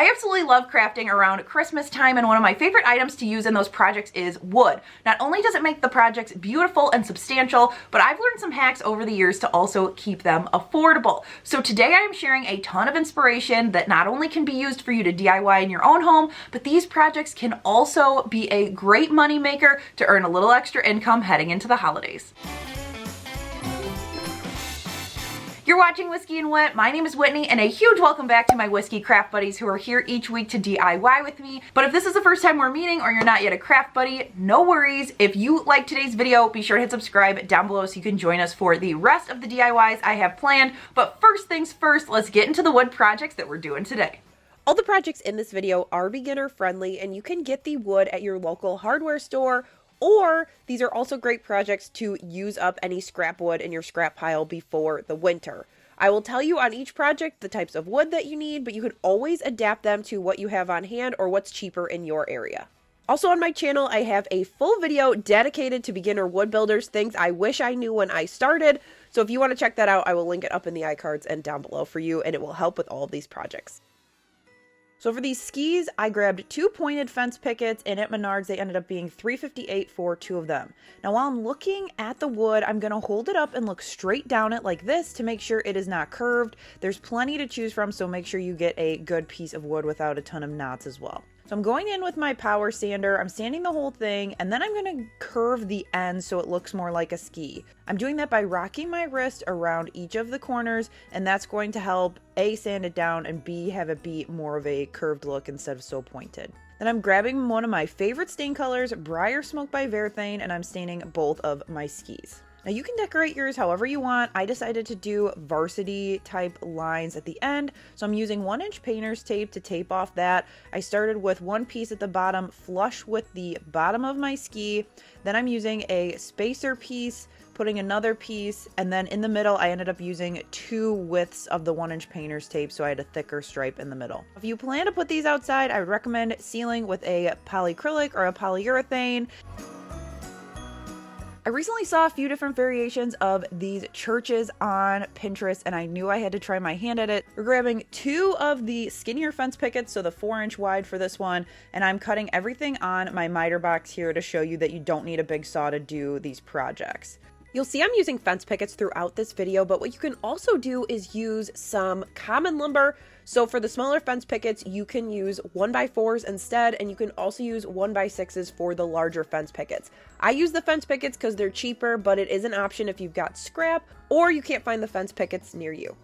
I absolutely love crafting around Christmas time, and one of my favorite items to use in those projects is wood. Not only does it make the projects beautiful and substantial, but I've learned some hacks over the years to also keep them affordable. So today I am sharing a ton of inspiration that not only can be used for you to DIY in your own home, but these projects can also be a great money maker to earn a little extra income heading into the holidays. You're watching Whiskey and Whit. My name is Whitney, and a huge welcome back to my whiskey craft buddies who are here each week to DIY with me. But if this is the first time we're meeting or you're not yet a craft buddy, no worries. If you like today's video, be sure to hit subscribe down below so you can join us for the rest of the DIYs I have planned. But first things first, let's get into the wood projects that we're doing today. All the projects in this video are beginner friendly, and you can get the wood at your local hardware store, or these are also great projects to use up any scrap wood in your scrap pile before the winter. I will tell you on each project the types of wood that you need, but you can always adapt them to what you have on hand or what's cheaper in your area. Also on my channel, I have a full video dedicated to beginner wood builders, things I wish I knew when I started. So if you want to check that out, I will link it up in the iCards and down below for you, and it will help with all of these projects. So for these skis, I grabbed 2 pointed fence pickets, and at Menards they ended up being $3.58 for 2 of them. Now while I'm looking at the wood, I'm going to hold it up and look straight down it like this to make sure it is not curved. There's plenty to choose from, so make sure you get a good piece of wood without a ton of knots as well. So I'm going in with my power sander, I'm sanding the whole thing, and then I'm going to curve the end so it looks more like a ski. I'm doing that by rocking my wrist around each of the corners, and that's going to help A, sand it down, and B, have it be more of a curved look instead of so pointed. Then I'm grabbing one of my favorite stain colors, Briar Smoke by Verthane, and I'm staining both of my skis. Now you can decorate yours however you want. I decided to do varsity type lines at the end, so I'm using 1-inch painter's tape to tape off that. I started with one piece at the bottom flush with the bottom of my ski, then I'm using a spacer piece, putting another piece, and then in the middle I ended up using 2 widths of the 1-inch painter's tape, so I had a thicker stripe in the middle. If you plan to put these outside, I would recommend sealing with a polyacrylic or a polyurethane. I recently saw a few different variations of these churches on Pinterest, and I knew I had to try my hand at it. We're grabbing 2 of the skinnier fence pickets, so the 4-inch wide for this one, and I'm cutting everything on my miter box here to show you that you don't need a big saw to do these projects. You'll see I'm using fence pickets throughout this video, but what you can also do is use some common lumber. So for the smaller fence pickets, you can use 1x4s instead, and you can also use 1x6s for the larger fence pickets. I use the fence pickets because they're cheaper, but it is an option if you've got scrap or you can't find the fence pickets near you.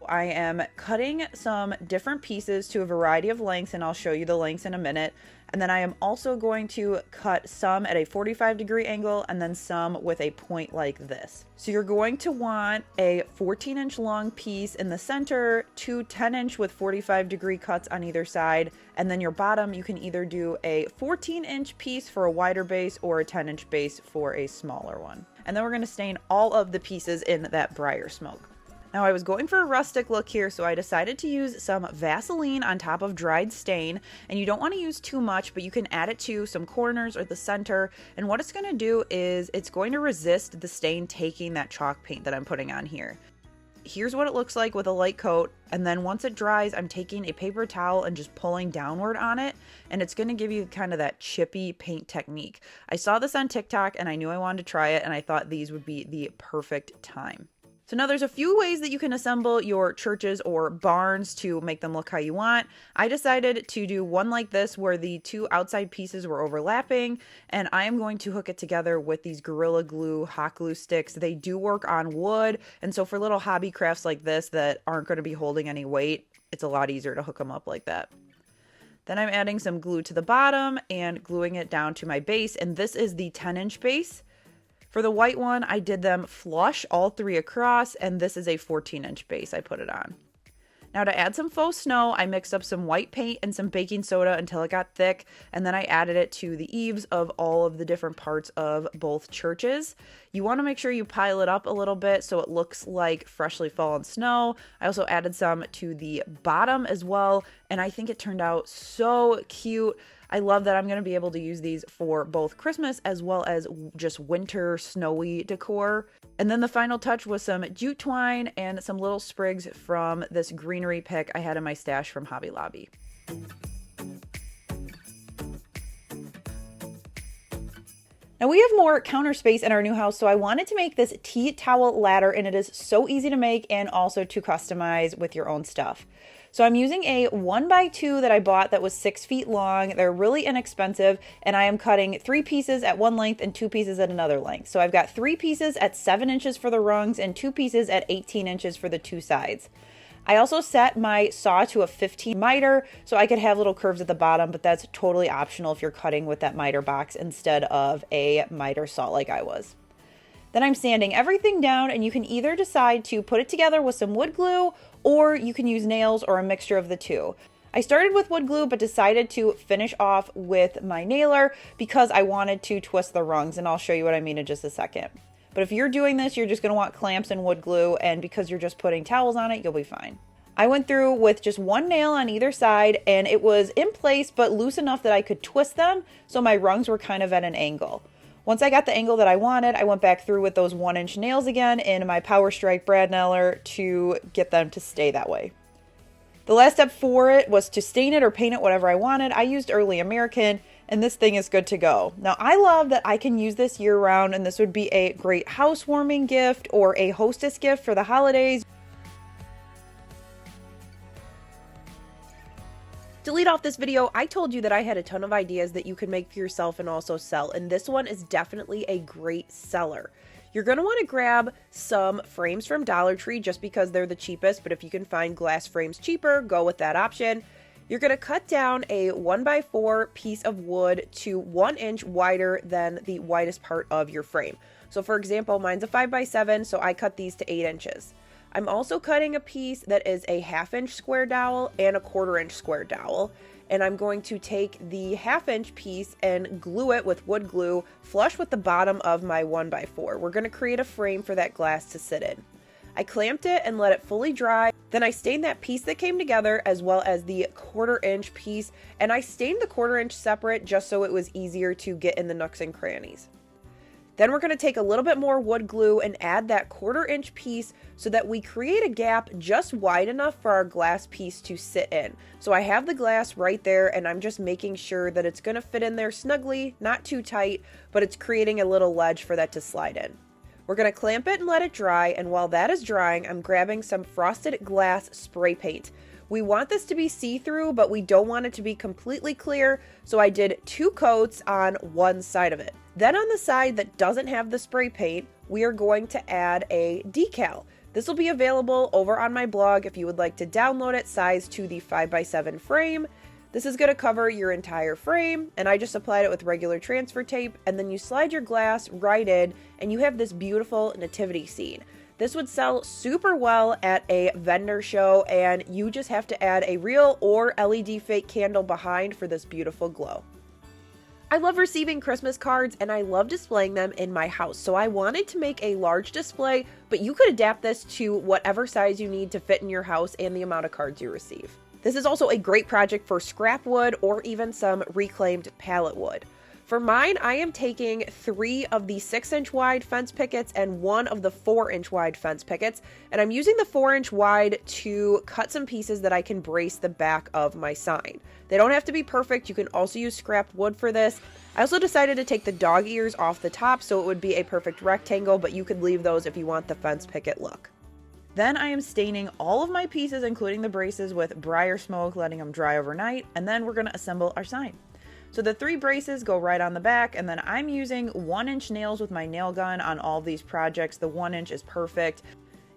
I am cutting some different pieces to a variety of lengths, and I'll show you the lengths in a minute. And then I am also going to cut some at a 45-degree angle and then some with a point like this. So you're going to want a 14-inch long piece in the center, 2 10-inch with 45-degree cuts on either side, and then your bottom you can either do a 14-inch piece for a wider base or a 10-inch base for a smaller one. And then we're going to stain all of the pieces in that Briar Smoke. Now I was going for a rustic look here, so I decided to use some Vaseline on top of dried stain, and you don't want to use too much, but you can add it to some corners or the center, and what it's going to do is it's going to resist the stain taking that chalk paint that I'm putting on here. Here's what it looks like with a light coat, and then once it dries, I'm taking a paper towel and just pulling downward on it, and it's going to give you kind of that chippy paint technique. I saw this on TikTok and I knew I wanted to try it, and I thought these would be the perfect time. So now there's a few ways that you can assemble your churches or barns to make them look how you want. I decided to do one like this where the 2 outside pieces were overlapping, and I am going to hook it together with these Gorilla Glue hot glue sticks. They do work on wood, and so for little hobby crafts like this that aren't going to be holding any weight, it's a lot easier to hook them up like that. Then I'm adding some glue to the bottom and gluing it down to my base, and this is the 10-inch base. For the white one, I did them flush all 3 across, and this is a 14-inch base I put it on. Now to add some faux snow, I mixed up some white paint and some baking soda until it got thick, and then I added it to the eaves of all of the different parts of both churches. You want to make sure you pile it up a little bit so it looks like freshly fallen snow. I also added some to the bottom as well, and I think it turned out so cute. I love that I'm going to be able to use these for both Christmas as well as just winter snowy decor. And then the final touch was some jute twine and some little sprigs from this greenery pick I had in my stash from Hobby Lobby. Now we have more counter space in our new house, so I wanted to make this tea towel ladder, and it is so easy to make and also to customize with your own stuff. So I'm using a 1x2 that I bought that was 6 feet long. They're really inexpensive, and I am cutting 3 pieces at one length and 2 pieces at another length. So I've got 3 pieces at 7 inches for the rungs and 2 pieces at 18 inches for the 2 sides. I also set my saw to a 15 miter so I could have little curves at the bottom, but that's totally optional if you're cutting with that miter box instead of a miter saw like I was. Then I'm sanding everything down, and you can either decide to put it together with some wood glue or you can use nails or a mixture of the two. I started with wood glue but decided to finish off with my nailer because I wanted to twist the rungs, and I'll show you what I mean in just a second. But if you're doing this, you're just going to want clamps and wood glue, and because you're just putting towels on it, you'll be fine. I went through with just one nail on either side, and it was in place but loose enough that I could twist them, so my rungs were kind of at an angle. Once I got the angle that I wanted, I went back through with those 1-inch nails again in my Power Strike brad nailer to get them to stay that way. The last step for it was to stain it or paint it whatever I wanted. I used Early American, and this thing is good to go. Now, I love that I can use this year round, and this would be a great housewarming gift or a hostess gift for the holidays. To lead off this video, I told you that I had a ton of ideas that you could make for yourself and also sell, and this one is definitely a great seller. You're going to want to grab some frames from Dollar Tree just because they're the cheapest, but if you can find glass frames cheaper, go with that option. You're going to cut down a 1x4 piece of wood to 1 inch wider than the widest part of your frame. So for example, mine's a 5x7, so I cut these to 8 inches. I'm also cutting a piece that is a 1/2 inch square dowel and a 1/4 inch square dowel. And I'm going to take the 1/2 inch piece and glue it with wood glue flush with the bottom of my 1x4. We're going to create a frame for that glass to sit in. I clamped it and let it fully dry. Then I stained that piece that came together as well as the 1/4 inch piece. And I stained the 1/4 inch separate just so it was easier to get in the nooks and crannies. Then we're going to take a little bit more wood glue and add that 1/4 inch piece so that we create a gap just wide enough for our glass piece to sit in. So I have the glass right there, and I'm just making sure that it's going to fit in there snugly, not too tight, but it's creating a little ledge for that to slide in. We're going to clamp it and let it dry, and while that is drying, I'm grabbing some frosted glass spray paint. We want this to be see-through, but we don't want it to be completely clear, so I did 2 coats on one side of it. Then on the side that doesn't have the spray paint, we are going to add a decal. This will be available over on my blog if you would like to download it, size to the 5x7 frame. This is going to cover your entire frame, and I just applied it with regular transfer tape, and then you slide your glass right in, and you have this beautiful nativity scene. This would sell super well at a vendor show, and you just have to add a real or LED fake candle behind for this beautiful glow. I love receiving Christmas cards, and I love displaying them in my house, so I wanted to make a large display, but you could adapt this to whatever size you need to fit in your house and the amount of cards you receive. This is also a great project for scrap wood or even some reclaimed pallet wood. For mine, I am taking 3 of the 6-inch wide fence pickets and 1 of the 4-inch wide fence pickets, and I'm using the 4-inch wide to cut some pieces that I can brace the back of my sign. They don't have to be perfect. You can also use scrap wood for this. I also decided to take the dog ears off the top so it would be a perfect rectangle, but you could leave those if you want the fence picket look. Then I am staining all of my pieces, including the braces, with briar smoke, letting them dry overnight, and then we're going to assemble our sign. So the 3 braces go right on the back, and then I'm using 1-inch nails with my nail gun on all of these projects. The 1-inch is perfect.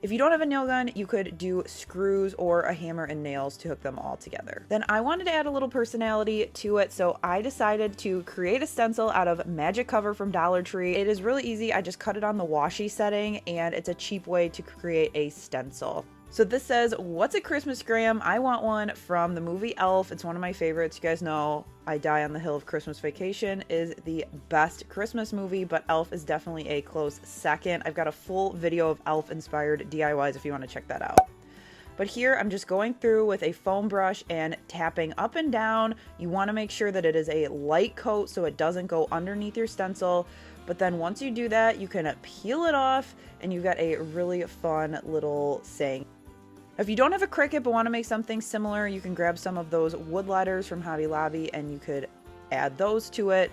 If you don't have a nail gun, you could do screws or a hammer and nails to hook them all together. Then I wanted to add a little personality to it, so I decided to create a stencil out of Magic Cover from Dollar Tree. It is really easy. I just cut it on the washi setting, and it's a cheap way to create a stencil. So this says, "What's a Christmas Graham? I want one," from the movie Elf. It's one of my favorites. You guys know I Die on the Hill of Christmas Vacation is the best Christmas movie, but Elf is definitely a close second. I've got a full video of Elf-inspired DIYs if you want to check that out. But here I'm just going through with a foam brush and tapping up and down. You want to make sure that it is a light coat so it doesn't go underneath your stencil. But then once you do that, you can peel it off and you've got a really fun little saying. If you don't have a Cricut but want to make something similar, you can grab some of those wood letters from Hobby Lobby and you could add those to it.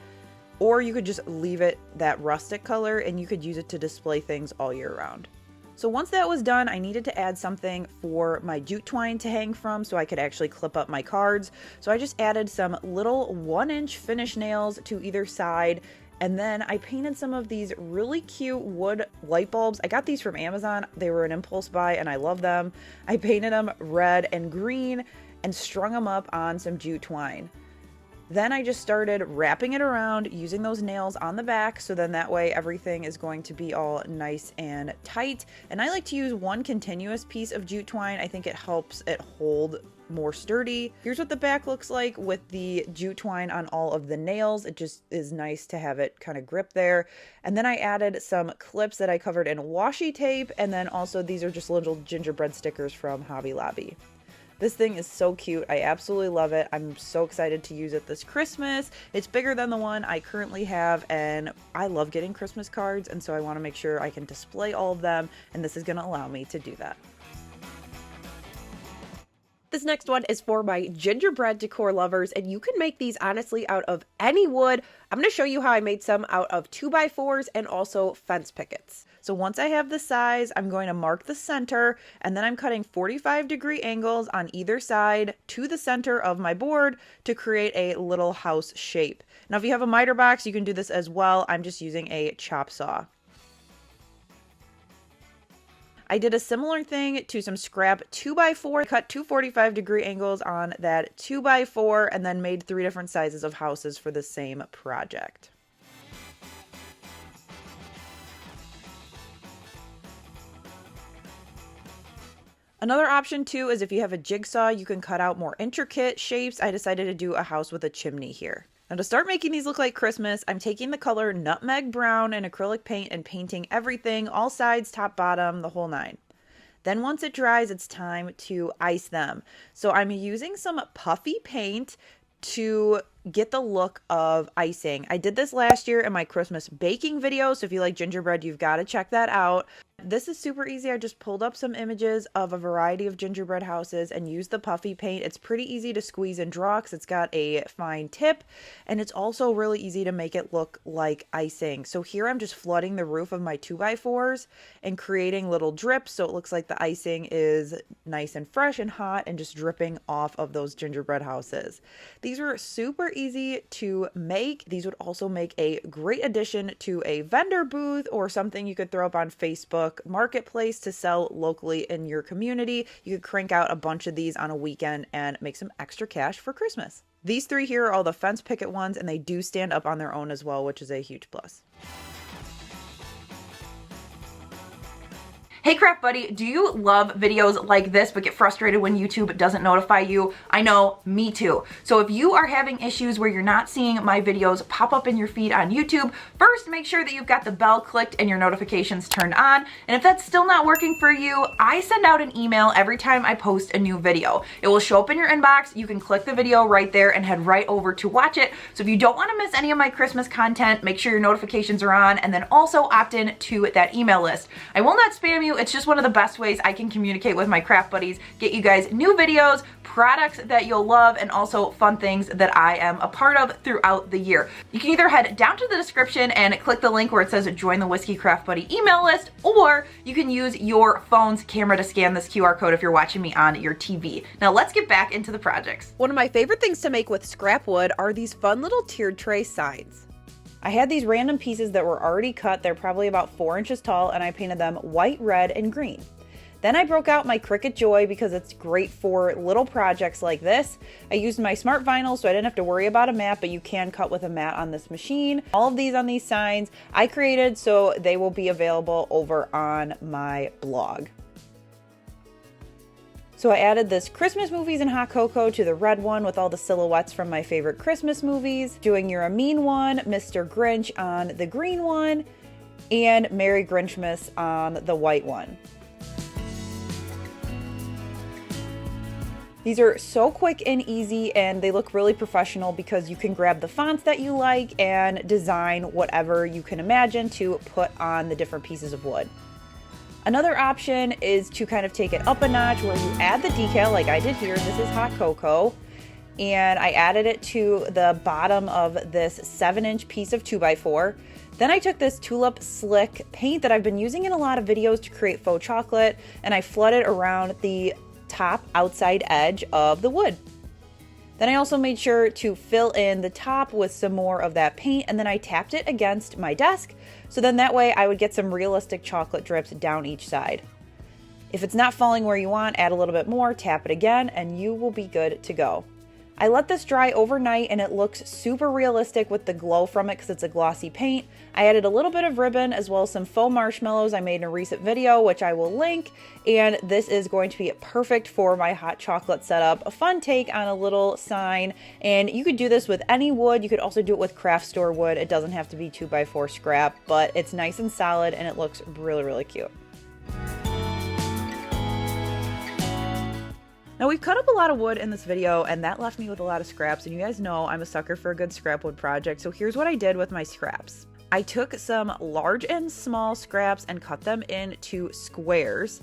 Or you could just leave it that rustic color and you could use it to display things all year round. So once that was done, I needed to add something for my jute twine to hang from so I could actually clip up my cards. So I just added some little 1-inch finish nails to either side. And then I painted some of these really cute wood light bulbs. I got these from Amazon. They were an impulse buy and I love them. I painted them red and green and strung them up on some jute twine. Then I just started wrapping it around using those nails on the back, so then that way everything is going to be all nice and tight. And I like to use one continuous piece of jute twine. I think it helps it hold more sturdy. Here's what the back looks like with the jute twine on all of the nails. It just is nice to have it kind of grip there. And then I added some clips that I covered in washi tape, and then also these are just little gingerbread stickers from Hobby Lobby. This thing is so cute. I absolutely love it. I'm so excited to use it this Christmas. It's bigger than the one I currently have, and I love getting Christmas cards, and so I want to make sure I can display all of them, and this is going to allow me to do that. This next one is for my gingerbread decor lovers, and you can make these honestly out of any wood. I'm going to show you how I made some out of 2x4s and also fence pickets. So once I have the size, I'm going to mark the center, and then I'm cutting 45-degree angles on either side to the center of my board to create a little house shape. Now, if you have a miter box, you can do this as well. I'm just using a chop saw. I did a similar thing to some scrap 2x4, cut two 45-degree angles on that 2x4, and then made 3 different sizes of houses for the same project. Another option too is if you have a jigsaw, you can cut out more intricate shapes. I decided to do a house with a chimney here. Now to start making these look like Christmas, I'm taking the color nutmeg brown and acrylic paint and painting everything, all sides, top, bottom, the whole 9. Then once it dries, it's time to ice them. So I'm using some puffy paint to get the look of icing. I did this last year in my Christmas baking video, so if you like gingerbread, you've got to check that out. This is super easy. I just pulled up some images of a variety of gingerbread houses and used the puffy paint. It's pretty easy to squeeze and draw because it's got a fine tip, and it's also really easy to make it look like icing. So here I'm just flooding the roof of my 2x4s and creating little drips so it looks like the icing is nice and fresh and hot and just dripping off of those gingerbread houses. These were super easy to make. These would also make a great addition to a vendor booth or something you could throw up on Facebook Marketplace to sell locally in your community. You could crank out a bunch of these on a weekend and make some extra cash for Christmas. These 3 here are all the fence picket ones, and they do stand up on their own as well, which is a huge plus. Hey Craft Buddy, do you love videos like this but get frustrated when YouTube doesn't notify you? I know, me too. So if you are having issues where you're not seeing my videos pop up in your feed on YouTube, first make sure that you've got the bell clicked and your notifications turned on. And if that's still not working for you, I send out an email every time I post a new video. It will show up in your inbox. You can click the video right there and head right over to watch it. So if you don't want to miss any of my Christmas content, make sure your notifications are on, and then also opt in to that email list. I will not spam you. It's just one of the best ways I can communicate with my craft buddies, get you guys new videos, products that you'll love, and also fun things that I am a part of throughout the year. You can either head down to the description and click the link where it says join the Whiskey Craft Buddy email list, or you can use your phone's camera to scan this QR code if you're watching me on your TV. Now let's get back into the projects. One of my favorite things to make with scrap wood are these fun little tiered tray signs. I had these random pieces that were already cut. They're probably about 4 inches tall, and I painted them white, red, and green. Then I broke out my Cricut Joy because it's great for little projects like this. I used my smart vinyl so I didn't have to worry about a mat, but you can cut with a mat on this machine. All of these on these signs I created, so they will be available over on my blog. So I added this Christmas movies and hot cocoa to the red one with all the silhouettes from my favorite Christmas movies, doing You're a Mean one, Mr. Grinch on the green one, and Merry Grinchmas on the white one. These are so quick and easy, and they look really professional because you can grab the fonts that you like and design whatever you can imagine to put on the different pieces of wood. Another option is to kind of take it up a notch where you add the decal like I did here. This is hot cocoa. And I added it to the bottom of this 7-inch piece of 2x4. Then I took this Tulip Slick paint that I've been using in a lot of videos to create faux chocolate, and I flooded around the top outside edge of the wood. Then I also made sure to fill in the top with some more of that paint, and then I tapped it against my desk, so then that way I would get some realistic chocolate drips down each side. If it's not falling where you want, add a little bit more, tap it again, and you will be good to go. I let this dry overnight and it looks super realistic with the glow from it because it's a glossy paint. I added a little bit of ribbon as well as some faux marshmallows I made in a recent video, which I will link. And this is going to be perfect for my hot chocolate setup. A fun take on a little sign. And you could do this with any wood. You could also do it with craft store wood. It doesn't have to be 2x4 scrap, but it's nice and solid and it looks really, really cute. Now we've cut up a lot of wood in this video and that left me with a lot of scraps, and you guys know I'm a sucker for a good scrap wood project, so here's what I did with my scraps. I took some large and small scraps and cut them into squares,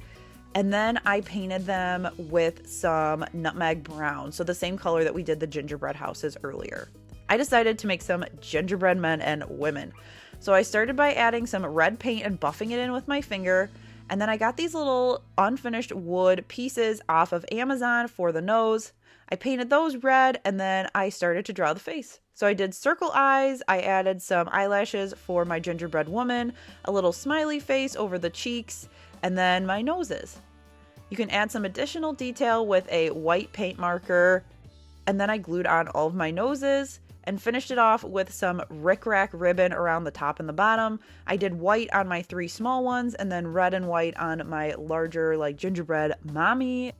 and then I painted them with some nutmeg brown, so the same color that we did the gingerbread houses earlier. I decided to make some gingerbread men and women. So I started by adding some red paint and buffing it in with my finger. And then I got these little unfinished wood pieces off of Amazon for the nose. I painted those red and then I started to draw the face. So I did circle eyes, I added some eyelashes for my gingerbread woman, a little smiley face over the cheeks, and then my noses. You can add some additional detail with a white paint marker, and then I glued on all of my noses and finished it off with some rickrack ribbon around the top and the bottom. I did white on my 3 small ones and then red and white on my larger, like, gingerbread mommy.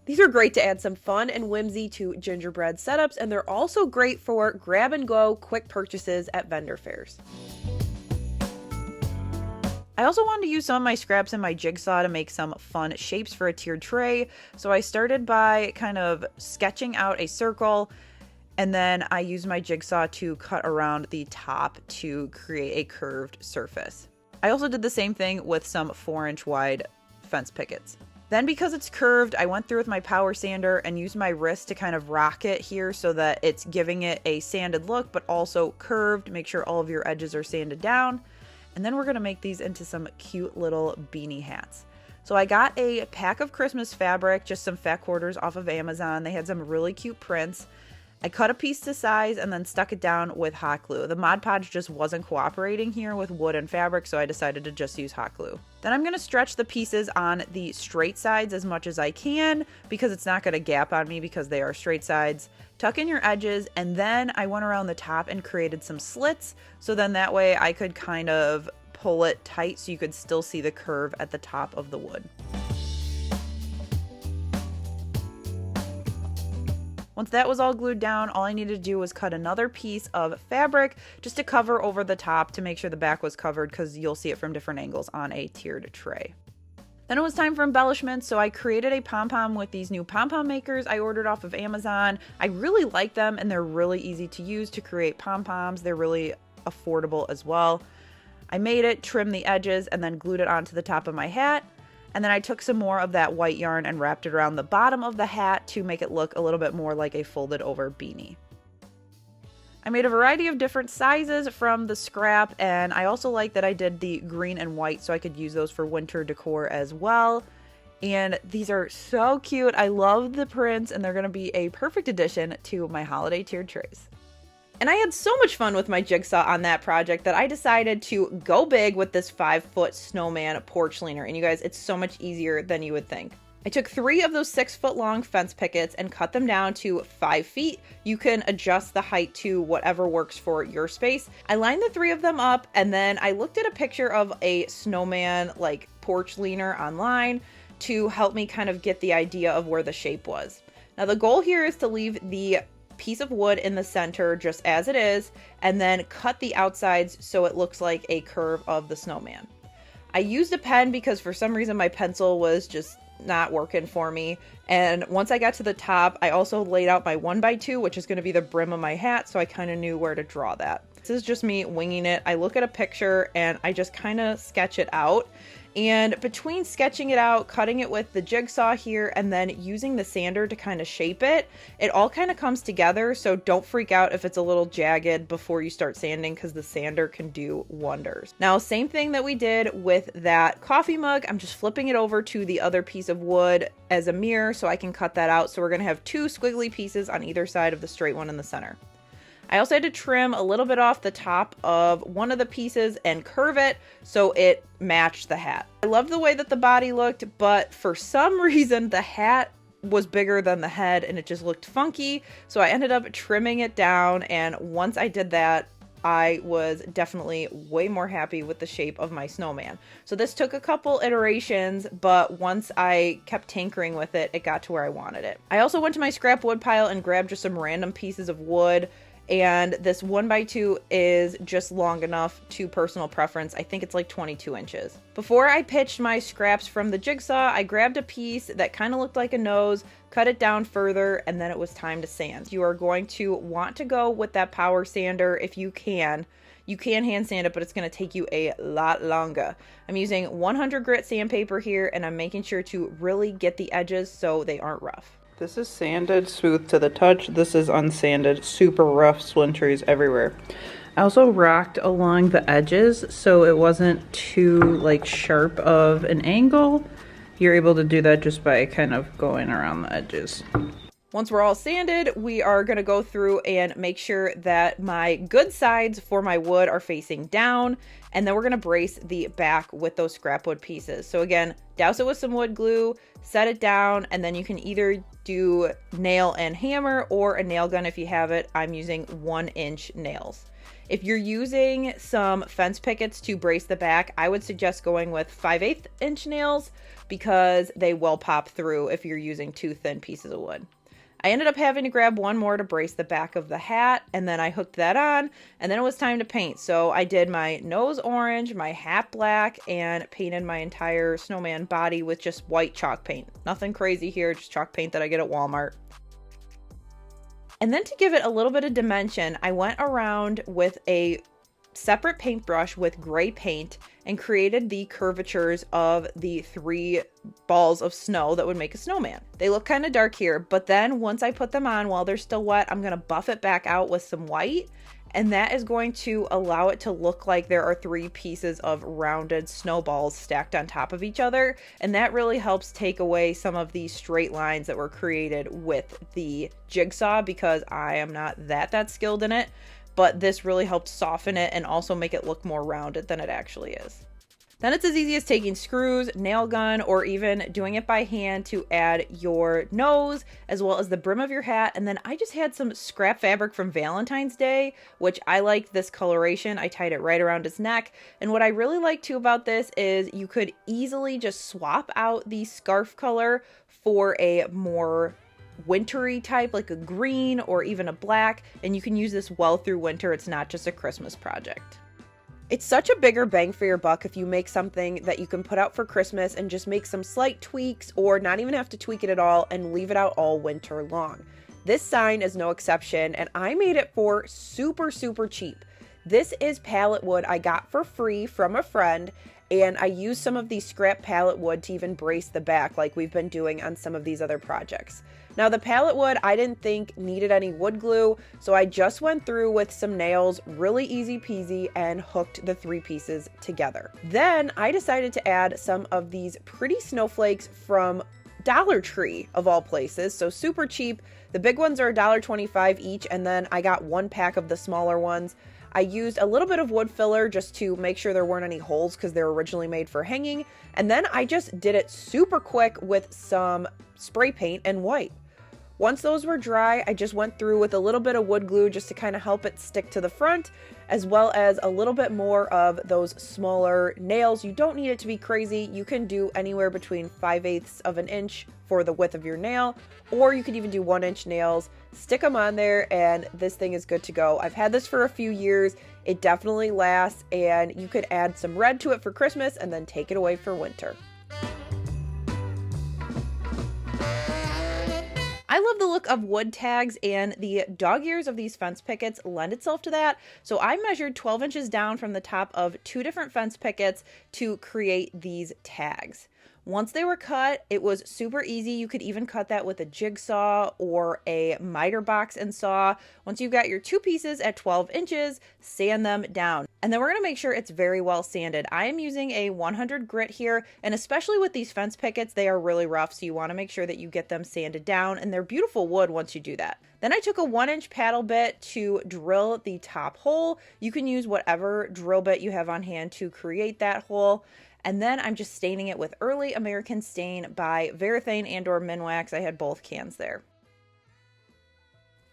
These are great to add some fun and whimsy to gingerbread setups, and they're also great for grab and go quick purchases at vendor fairs. I also wanted to use some of my scraps in my jigsaw to make some fun shapes for a tiered tray. So I started by kind of sketching out a circle, and then I used my jigsaw to cut around the top to create a curved surface. I also did the same thing with some 4-inch wide fence pickets. Then because it's curved, I went through with my power sander and used my wrist to kind of rock it here so that it's giving it a sanded look, but also curved. Make sure all of your edges are sanded down. And then we're gonna make these into some cute little beanie hats. So I got a pack of Christmas fabric, just some fat quarters off of Amazon. They had some really cute prints. I cut a piece to size and then stuck it down with hot glue. The Mod Podge just wasn't cooperating here with wood and fabric, so I decided to just use hot glue. Then I'm going to stretch the pieces on the straight sides as much as I can because it's not going to gap on me because they are straight sides. Tuck in your edges, and then I went around the top and created some slits, so then that way I could kind of pull it tight so you could still see the curve at the top of the wood. Once that was all glued down, all I needed to do was cut another piece of fabric just to cover over the top to make sure the back was covered, because you'll see it from different angles on a tiered tray. Then it was time for embellishments, so I created a pom-pom with these new pom-pom makers I ordered off of Amazon. I really like them and they're really easy to use to create pom-poms. They're really affordable as well. I made it, trimmed the edges, and then glued it onto the top of my hat. And then I took some more of that white yarn and wrapped it around the bottom of the hat to make it look a little bit more like a folded over beanie. I made a variety of different sizes from the scrap, and I also like that I did the green and white so I could use those for winter decor as well. And these are so cute. I love the prints, and they're going to be a perfect addition to my holiday tiered trays. And I had so much fun with my jigsaw on that project that I decided to go big with this 5-foot Snowman porch leaner. And you guys, it's so much easier than you would think. I took 3 of those 6-foot long fence pickets and cut them down to 5 feet. You can adjust the height to whatever works for your space. I lined the 3 of them up, and then I looked at a picture of a snowman like porch leaner online to help me kind of get the idea of where the shape was. Now the goal here is to leave the piece of wood in the center just as it is, and then cut the outsides so it looks like a curve of the snowman. I used a pen because for some reason my pencil was just not working for me, and once I got to the top, I also laid out my 1x2, which is going to be the brim of my hat, so I kind of knew where to draw that. This is just me winging it. I look at a picture and I just kind of sketch it out, And between sketching it out, cutting it with the jigsaw here, and then using the sander to kind of shape it, it all kind of comes together. So don't freak out if it's a little jagged before you start sanding, because the sander can do wonders. Now, same thing that we did with that coffee mug. I'm just flipping it over to the other piece of wood as a mirror so I can cut that out. So we're going to have two squiggly pieces on either side of the straight one in the center. I also had to trim a little bit off the top of one of the pieces and curve it so it matched the hat. I love the way that the body looked, but for some reason the hat was bigger than the head and it just looked funky. So I ended up trimming it down, and once I did that, I was definitely way more happy with the shape of my snowman. So this took a couple iterations, but once I kept tinkering with it, it got to where I wanted it. I also went to my scrap wood pile and grabbed just some random pieces of wood. And this 1x2 is just long enough to personal preference. I think it's like 22 inches. Before I pitched my scraps from the jigsaw, I grabbed a piece that kind of looked like a nose, cut it down further, and then it was time to sand. You are going to want to go with that power sander if you can. You can hand sand it, but it's going to take you a lot longer. I'm using 100 grit sandpaper here, and I'm making sure to really get the edges so they aren't rough. This is sanded, smooth to the touch. This is unsanded, super rough, splinteries everywhere. I also rocked along the edges so it wasn't too like sharp of an angle. You're able to do that just by kind of going around the edges. Once we're all sanded, we are going to go through and make sure that my good sides for my wood are facing down. And then we're going to brace the back with those scrap wood pieces. So again, douse it with some wood glue, set it down, and then you can either do nail and hammer or a nail gun if you have it. I'm using 1-inch nails. If you're using some fence pickets to brace the back, I would suggest going with 5/8 inch nails because they will pop through if you're using too thin pieces of wood. I ended up having to grab one more to brace the back of the hat, and then I hooked that on, and then it was time to paint. So I did my nose orange, my hat black, and painted my entire snowman body with just white chalk paint. Nothing crazy here, just chalk paint that I get at Walmart. And then to give it a little bit of dimension, I went around with a separate paintbrush with gray paint and created the curvatures of the 3 balls of snow that would make a snowman. They look kind of dark here, but then once I put them on while they're still wet, I'm going to buff it back out with some white, and that is going to allow it to look like there are 3 pieces of rounded snowballs stacked on top of each other, and that really helps take away some of the straight lines that were created with the jigsaw because I am not that skilled in it. But this really helped soften it and also make it look more rounded than it actually is. Then it's as easy as taking screws, nail gun, or even doing it by hand to add your nose as well as the brim of your hat. And then I just had some scrap fabric from Valentine's Day, which I liked this coloration. I tied it right around his neck. And what I really like too about this is you could easily just swap out the scarf color for a more wintry type, like a green or even a black, and you can use this well through winter. It's not just a Christmas project. It's such a bigger bang for your buck if you make something that you can put out for Christmas and just make some slight tweaks or not even have to tweak it at all and leave it out all winter long. This sign is no exception, and I made it for super cheap. This is pallet wood I got for free from a friend, and I used some of the scrap pallet wood to even brace the back like we've been doing on some of these other projects. Now the pallet wood I didn't think needed any wood glue, so I just went through with some nails, really easy peasy, and hooked the 3 pieces together. Then I decided to add some of these pretty snowflakes from Dollar Tree of all places, so super cheap. The big ones are $1.25 each, and then I got 1 pack of the smaller ones. I used a little bit of wood filler just to make sure there weren't any holes because they're originally made for hanging. And then I just did it super quick with some spray paint and white. Once those were dry, I just went through with a little bit of wood glue just to kind of help it stick to the front, as well as a little bit more of those smaller nails. You don't need it to be crazy. You can do anywhere between 5/8 of an inch for the width of your nail, or you could even do 1-inch nails. Stick them on there and this thing is good to go. I've had this for a few years. It definitely lasts, and you could add some red to it for Christmas and then take it away for winter. I love the look of wood tags, and the dog ears of these fence pickets lend itself to that. So I measured 12 inches down from the top of 2 different fence pickets to create these tags. Once they were cut, it was super easy. You could even cut that with a jigsaw or a miter box and saw. Once you've got your 2 pieces at 12 inches, sand them down. And then we're going to make sure it's very well sanded. I am using a 100 grit here, and especially with these fence pickets, they are really rough, so you want to make sure that you get them sanded down, and they're beautiful wood once you do that. Then I took a 1-inch paddle bit to drill the top hole. You can use whatever drill bit you have on hand to create that hole. And then I'm just staining it with Early American Stain by Varathane and or Minwax. I had both cans there.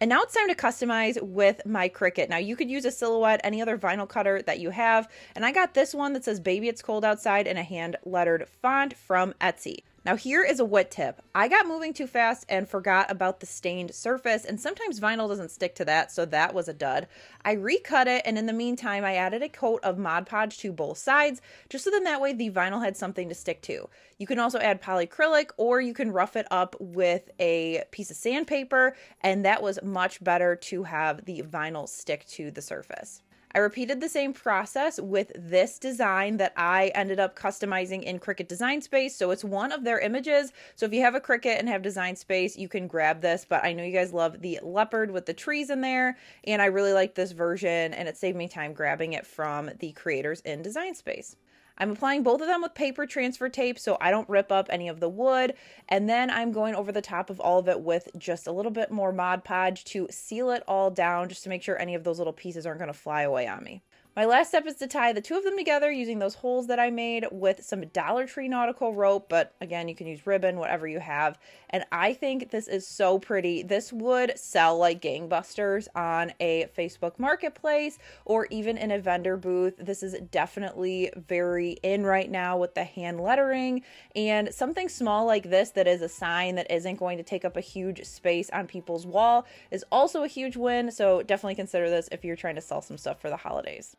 And now it's time to customize with my Cricut. Now you could use a Silhouette, any other vinyl cutter that you have. And I got this one that says Baby It's Cold Outside in a hand lettered font from Etsy. Now here is a Whit tip. I got moving too fast and forgot about the stained surface, and sometimes vinyl doesn't stick to that, so that was a dud. I recut it, and in the meantime, I added a coat of Mod Podge to both sides, just so then that way the vinyl had something to stick to. You can also add polyacrylic, or you can rough it up with a piece of sandpaper, and that was much better to have the vinyl stick to the surface. I repeated the same process with this design that I ended up customizing in Cricut Design Space. So it's one of their images. So if you have a Cricut and have Design Space, you can grab this. But I know you guys love the leopard with the trees in there. And I really like this version, and it saved me time grabbing it from the creators in Design Space. I'm applying both of them with paper transfer tape so I don't rip up any of the wood, and then I'm going over the top of all of it with just a little bit more Mod Podge to seal it all down, just to make sure any of those little pieces aren't going to fly away on me. My last step is to tie the 2 of them together using those holes that I made with some Dollar Tree nautical rope, but again, you can use ribbon, whatever you have. And I think this is so pretty. This would sell like gangbusters on a Facebook marketplace or even in a vendor booth. This is definitely very in right now with the hand lettering, and something small like this that is a sign that isn't going to take up a huge space on people's wall is also a huge win. So definitely consider this if you're trying to sell some stuff for the holidays.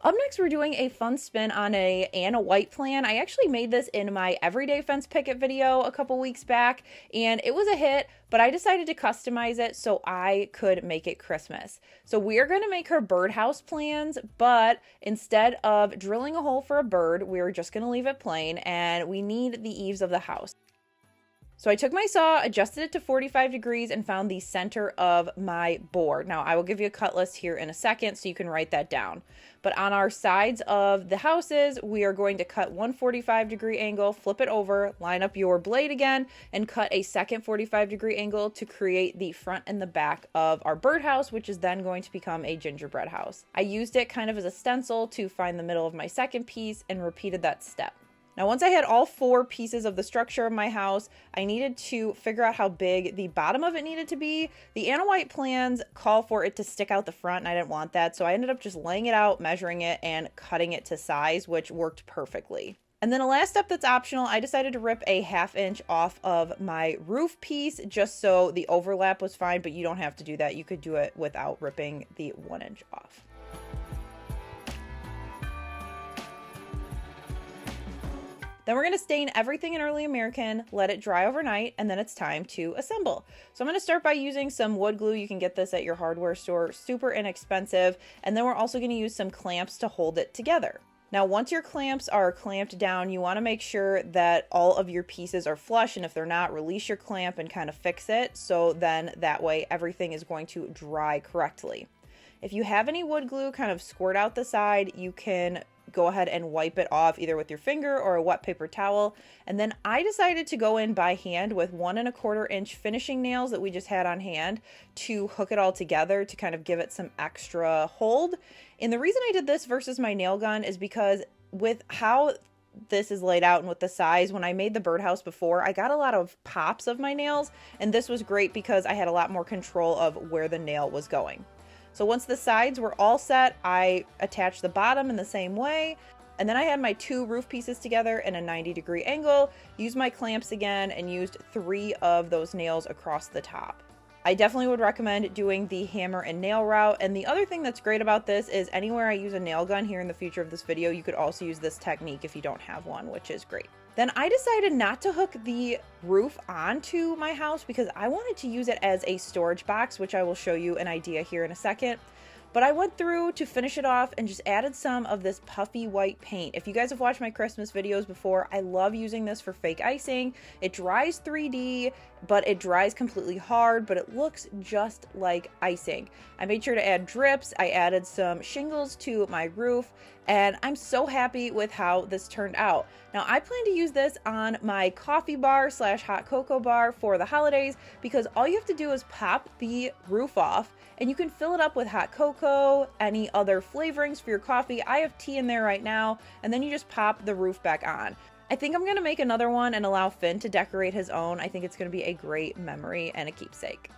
Up next, we're doing a fun spin on a Anna White plan. I actually made this in my everyday fence picket video a couple weeks back, and it was a hit, but I decided to customize it so I could make it Christmas. So we are going to make her birdhouse plans, but instead of drilling a hole for a bird, we're just going to leave it plain, and we need the eaves of the house. So I took my saw, adjusted it to 45 degrees, and found the center of my board. Now, I will give you a cut list here in a second so you can write that down. But on our sides of the houses, we are going to cut one 45-degree angle, flip it over, line up your blade again, and cut a second 45-degree angle to create the front and the back of our birdhouse, which is then going to become a gingerbread house. I used it kind of as a stencil to find the middle of my second piece and repeated that step. Now, once I had all 4 pieces of the structure of my house, I needed to figure out how big the bottom of it needed to be. The Anna White plans call for it to stick out the front, and I didn't want that. So I ended up just laying it out, measuring it, and cutting it to size, which worked perfectly. And then a last step that's optional, I decided to rip a 1/2 inch off of my roof piece just so the overlap was fine, but you don't have to do that. You could do it without ripping the 1 inch off. Then we're going to stain everything in Early American, let it dry overnight, and then it's time to assemble. So I'm going to start by using some wood glue. You can get this at your hardware store, super inexpensive. And then we're also going to use some clamps to hold it together. Now, once your clamps are clamped down, you want to make sure that all of your pieces are flush, and if they're not, release your clamp and kind of fix it. So then that way everything is going to dry correctly. If you have any wood glue kind of squirt out the side, you can go ahead and wipe it off either with your finger or a wet paper towel. And then I decided to go in by hand with 1 1/4 inch finishing nails that we just had on hand to hook it all together to kind of give it some extra hold. And the reason I did this versus my nail gun is because with how this is laid out and with the size, when I made the birdhouse before, I got a lot of pops of my nails, and this was great because I had a lot more control of where the nail was going. So once the sides were all set, I attached the bottom in the same way. And then I had my 2 roof pieces together in a 90-degree angle, used my clamps again, and used 3 of those nails across the top. I definitely would recommend doing the hammer and nail route. And the other thing that's great about this is anywhere I use a nail gun here in the future of this video, you could also use this technique if you don't have one, which is great. Then I decided not to hook the roof onto my house because I wanted to use it as a storage box, which I will show you an idea here in a second. But I went through to finish it off and just added some of this puffy white paint. If you guys have watched my Christmas videos before, I love using this for fake icing. It dries 3D, but it dries completely hard, but it looks just like icing. I made sure to add drips. I added some shingles to my roof, and I'm so happy with how this turned out. Now, I plan to use this on my coffee bar / hot cocoa bar for the holidays because all you have to do is pop the roof off and you can fill it up with hot cocoa, any other flavorings for your coffee. I have tea in there right now, and then you just pop the roof back on. I think I'm gonna make another one and allow Finn to decorate his own. I think it's gonna be a great memory and a keepsake.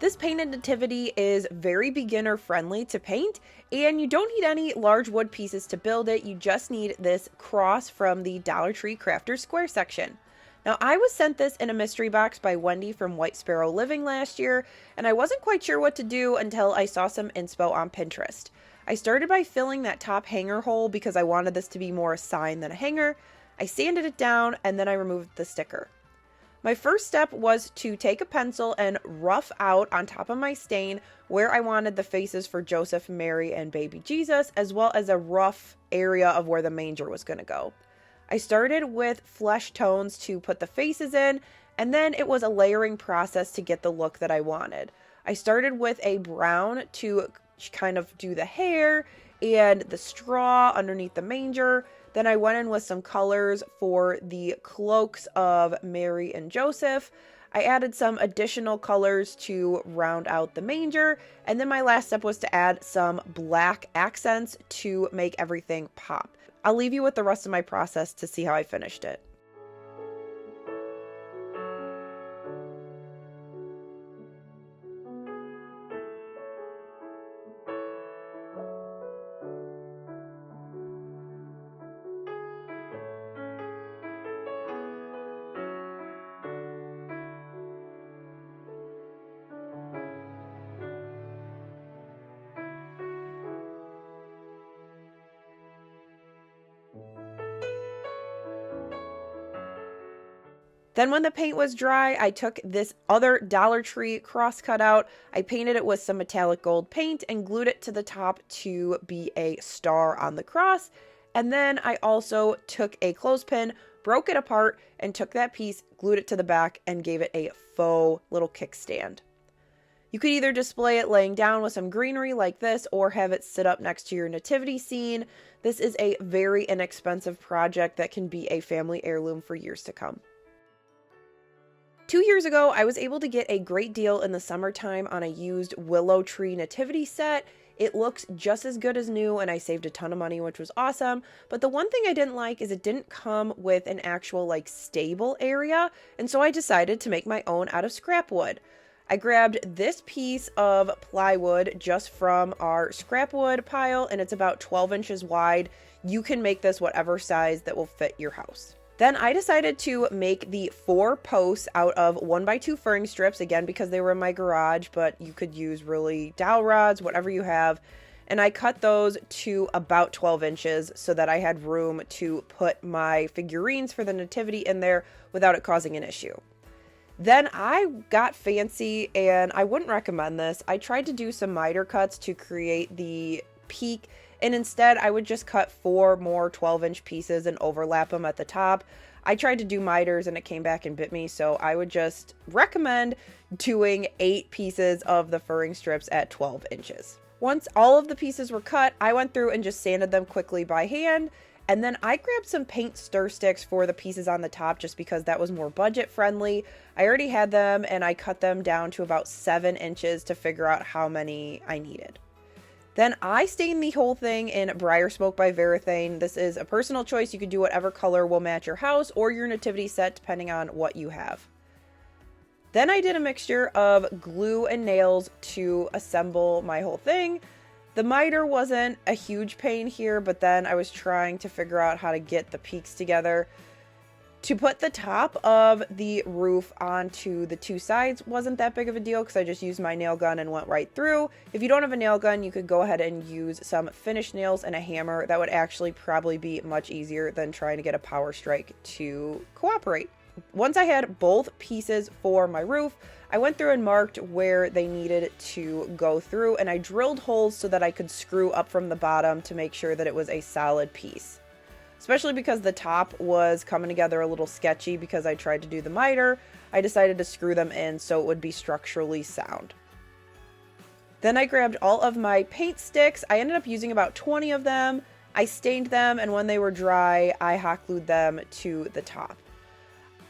This painted nativity is very beginner friendly to paint, and you don't need any large wood pieces to build it. You just need this cross from the Dollar Tree Crafters Square section. Now, I was sent this in a mystery box by Wendy from White Sparrow Living last year, and I wasn't quite sure what to do until I saw some inspo on Pinterest. I started by filling that top hanger hole because I wanted this to be more a sign than a hanger. I sanded it down, and then I removed the sticker. My first step was to take a pencil and rough out on top of my stain where I wanted the faces for Joseph, Mary, and baby Jesus, as well as a rough area of where the manger was going to go. I started with flesh tones to put the faces in, and then it was a layering process to get the look that I wanted. I started with a brown to kind of do the hair and the straw underneath the manger. Then I went in with some colors for the cloaks of Mary and Joseph. I added some additional colors to round out the manger, and then my last step was to add some black accents to make everything pop. I'll leave you with the rest of my process to see how I finished it. Then when the paint was dry, I took this other Dollar Tree cross cutout. I painted it with some metallic gold paint and glued it to the top to be a star on the cross. And then I also took a clothespin, broke it apart, and took that piece, glued it to the back, and gave it a faux little kickstand. You could either display it laying down with some greenery like this or have it sit up next to your nativity scene. This is a very inexpensive project that can be a family heirloom for years to come. 2 years ago, I was able to get a great deal in the summertime on a used willow tree nativity set. It looks just as good as new, and I saved a ton of money, which was awesome. But the one thing I didn't like is it didn't come with an actual stable area, and so I decided to make my own out of scrap wood. I grabbed this piece of plywood just from our scrap wood pile, and it's about 12 inches wide. You can make this whatever size that will fit your house. Then I decided to make the 4 posts out of 1x2 furring strips, again, because they were in my garage, but you could use really dowel rods, whatever you have. And I cut those to about 12 inches so that I had room to put my figurines for the nativity in there without it causing an issue. Then I got fancy, and I wouldn't recommend this. I tried to do some miter cuts to create the peak, and instead I would just cut 4 more 12-inch pieces and overlap them at the top. I tried to do miters and it came back and bit me, so I would just recommend doing 8 pieces of the furring strips at 12 inches. Once all of the pieces were cut, I went through and just sanded them quickly by hand, and then I grabbed some paint stir sticks for the pieces on the top just because that was more budget friendly. I already had them, and I cut them down to about 7 inches to figure out how many I needed. Then I stained the whole thing in Briar Smoke by Varathane. This is a personal choice. You can do whatever color will match your house or your nativity set depending on what you have. Then I did a mixture of glue and nails to assemble my whole thing. The miter wasn't a huge pain here, but then I was trying to figure out how to get the peaks together. To put the top of the roof onto the two sides wasn't that big of a deal because I just used my nail gun and went right through. If you don't have a nail gun, you could go ahead and use some finished nails and a hammer. That would actually probably be much easier than trying to get a power strike to cooperate. Once I had both pieces for my roof, I went through and marked where they needed to go through, and I drilled holes so that I could screw up from the bottom to make sure that it was a solid piece. Especially because the top was coming together a little sketchy because I tried to do the miter, I decided to screw them in so it would be structurally sound. Then I grabbed all of my paint sticks. I ended up using about 20 of them. I stained them, and when they were dry, I hot glued them to the top.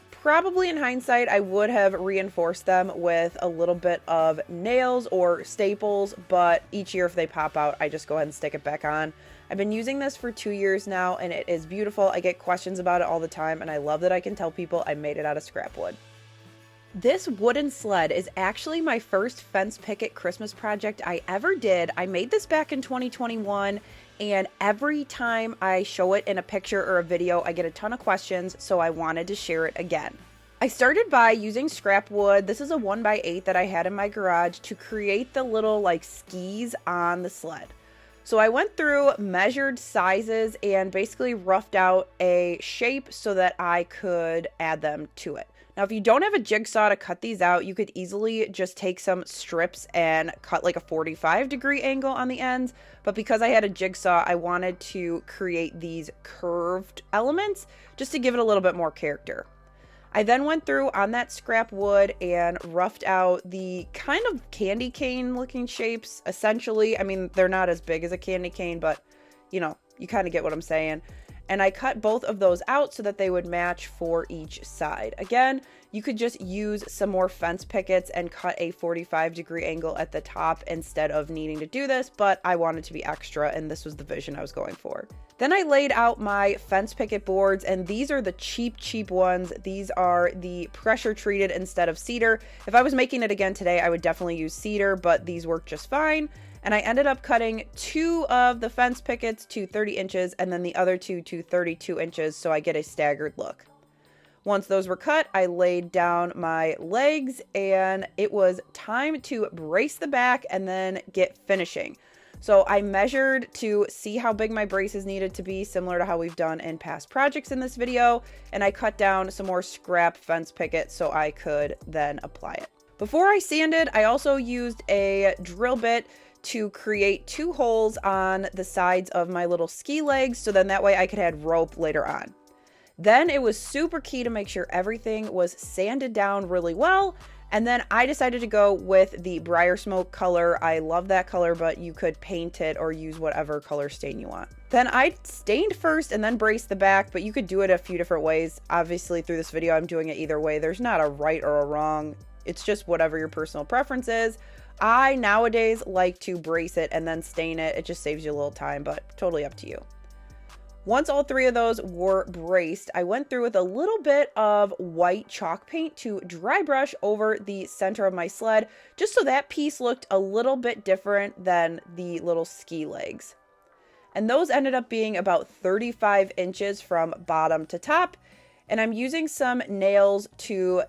Probably in hindsight, I would have reinforced them with a little bit of nails or staples, but each year if they pop out, I just go ahead and stick it back on. I've been using this for 2 years now, and it is beautiful. I get questions about it all the time, and I love that I can tell people I made it out of scrap wood. This wooden sled is actually my first fence picket Christmas project I ever did. I made this back in 2021, and every time I show it in a picture or a video, I get a ton of questions, so I wanted to share it again. I started by using scrap wood. This is a 1x8 that I had in my garage to create the little like skis on the sled. So I went through, measured sizes, and basically roughed out a shape so that I could add them to it. Now, if you don't have a jigsaw to cut these out, you could easily just take some strips and cut like a 45-degree angle on the ends. But because I had a jigsaw, I wanted to create these curved elements just to give it a little bit more character. I then went through on that scrap wood and roughed out the kind of candy cane looking shapes, essentially. I mean, they're not as big as a candy cane, but you know, you kind of get what I'm saying. And I cut both of those out so that they would match for each side. Again, you could just use some more fence pickets and cut a 45-degree angle at the top instead of needing to do this, but I wanted to be extra and this was the vision I was going for. Then I laid out my fence picket boards, and these are the cheap ones. These are the pressure treated instead of cedar. If I was making it again today, I would definitely use cedar, but these work just fine. And I ended up cutting 2 of the fence pickets to 30 inches and then the other 2 to 32 inches so I get a staggered look. Once those were cut, I laid down my legs and it was time to brace the back and then get finishing. So I measured to see how big my braces needed to be, similar to how we've done in past projects in this video, and I cut down some more scrap fence picket so I could then apply it. Before I sanded, I also used a drill bit to create 2 holes on the sides of my little ski legs, so then that way I could add rope later on. Then it was super key to make sure everything was sanded down really well, and then I decided to go with the Briar Smoke color. I love that color, but you could paint it or use whatever color stain you want. Then I stained first and then braced the back, but you could do it a few different ways. Obviously through this video, I'm doing it either way. There's not a right or a wrong. It's just whatever your personal preference is. I nowadays like to brace it and then stain it. It just saves you a little time, but totally up to you. Once all 3 of those were braced, I went through with a little bit of white chalk paint to dry brush over the center of my sled, just so that piece looked a little bit different than the little ski legs. And those ended up being about 35 inches from bottom to top. And I'm using some nails to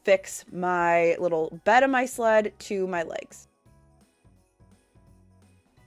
fix my little bed of my sled to my legs.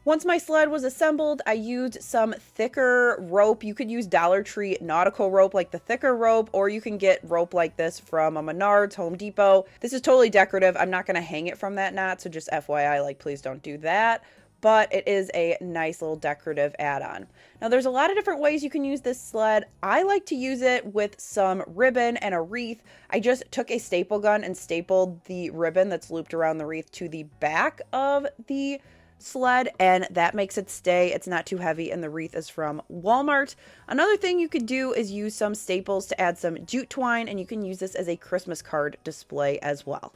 Once my sled was assembled, I used some thicker rope. You could use Dollar Tree nautical rope, like the thicker rope, or you can get rope like this from a Menards, Home Depot. This is totally decorative. I'm not going to hang it from that knot, so just FYI, like, please don't do that. But it is a nice little decorative add-on. Now, there's a lot of different ways you can use this sled. I like to use it with some ribbon and a wreath. I just took a staple gun and stapled the ribbon that's looped around the wreath to the back of the sled, and that makes it stay. It's not too heavy, and the wreath is from Walmart. Another thing you could do is use some staples to add some jute twine, and you can use this as a Christmas card display as well.